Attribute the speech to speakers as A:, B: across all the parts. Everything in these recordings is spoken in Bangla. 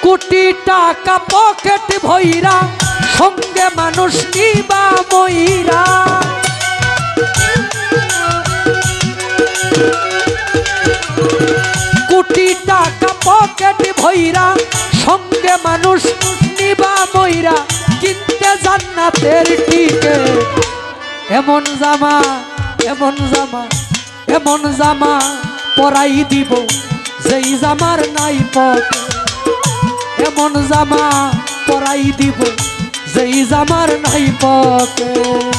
A: কোটি টাকা পকেট ভইরা সঙ্গে মানুষ নিবা মইরা কোটি টাকা পকেট ভইরা সঙ্গে মানুষ নিবা মইরা কিনতে জান্নাতের টিকিট এমন জামা এমন জামা এমন জামা পরাই দিব যেই জামার নাই পকেট এমন জামা পরাই দিব যেই জামার নাই পকেট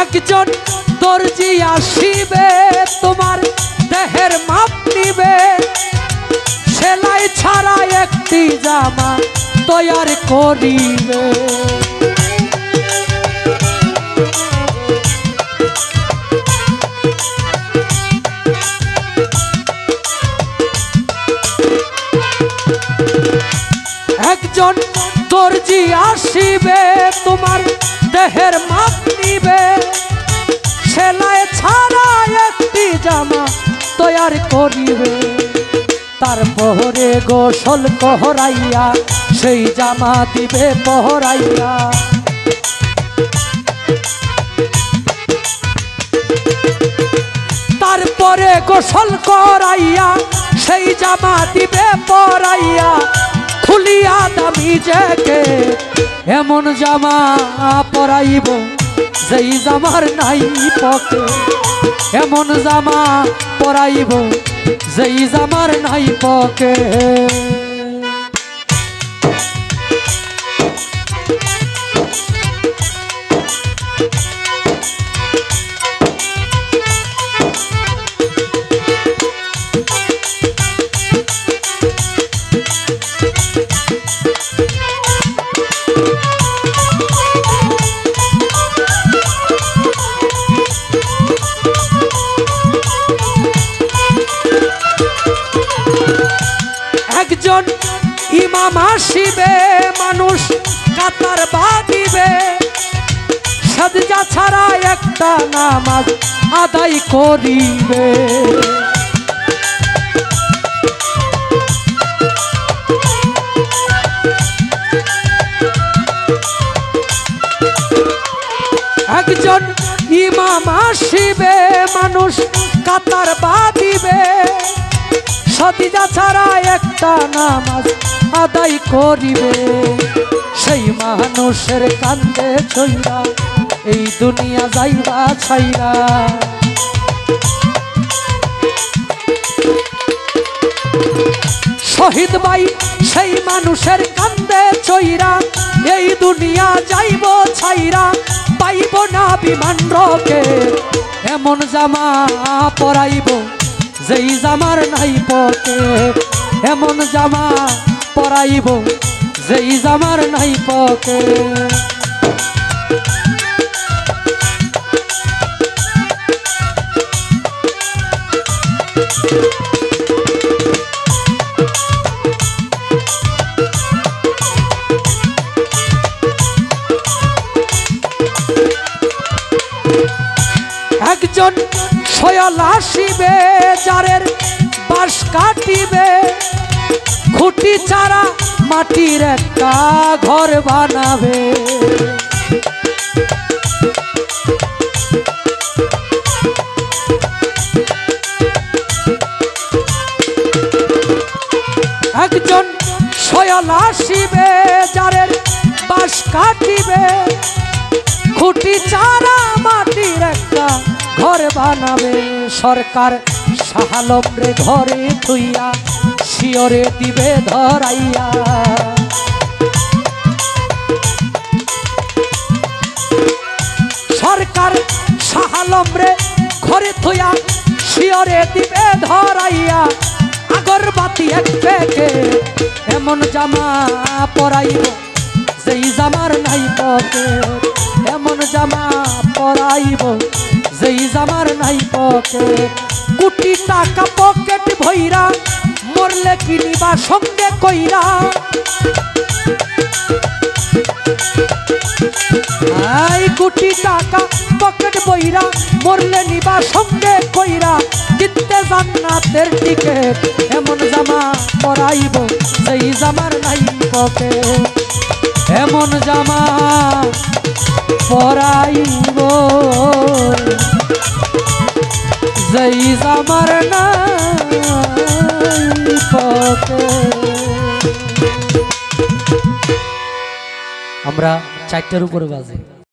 A: একজন দর্জি আসিবে তোমার দেহের মাপ নিবে সেলাই ছাড়া একটি জামা তৈয়ার করিবে একজন দর্জি আসিবে তোমার দেহের মাপ নিবে সেলাই ছাড়া একটি জামা তৈয়ার করিবে তারপরে গোসল করাইয়া সেই জামা দিবে পরাইয়া তারপরে গোসল করাইয়া সেই জামা দিবে পরাইয়া খুলিয়া দামি জ্যাকেট এমন জামা পরাইব যেই জামার নাই পকেট এমন জামা পরাইব যেই জামার নাই পকেট একজন ইমাম আসিবে মানুষ কাতার বাঁধিবে সাজদা ছাড়া একটা নামাজ আদায় করিবে একজন ইমাম আসিবে মানুষ কাতার বাঁধিবে সাজদা ছাড়া একটা নামাজ আদায় করিবে সেই মানুষের কান্দে ছইরা এই দুনিয়া যাইবা ছাইরা শহীদ ভাই সেই মানুষের কান্দে ছইরা এই দুনিয়া যাইব ছাইরা পাইব না বিমান রকেট এমন জামা পরাইব যেই জামার নাই পকেট এমন জামা পরাইব যেই জামার নাই পকেট একজন সয়াল আসিবে যারের বাঁশ কাটিবে খুঁটি ছাড়া মাটির একটা ঘর বানাবে একজন সয়াল আসিবে যারের বাঁশ কাটিবে খুঁটি ছাড়া মাটির একটা ঘর বানাবে সরকার শাহালম রে ঘরে থুইয়া শিওরে দিবে ধরাইয়া সরকার শাহালম রে ঘরে থুইয়া শিওরে দিবে ধরাইয়া আগরবাতি এক প্যাকেট এমন জামা পরাইব যেই জামার নাই পকেট এমন জামা পরাইব যেই জামার নাই পকেট কোটি টাকা পকেট ভইরা মরলে কিনিবা সঙ্গে কইরা আই কোটি টাকা পকেট বইরা মরলে নিবা সঙ্গে কইরা জিততে জান্নাতের টিকেট এমন জামা পরাইব যেই জামার নাই পকেট এমন জামা পরাইব যেই জামার নাই পকেট। আমরা 4টার উপরে বাজে।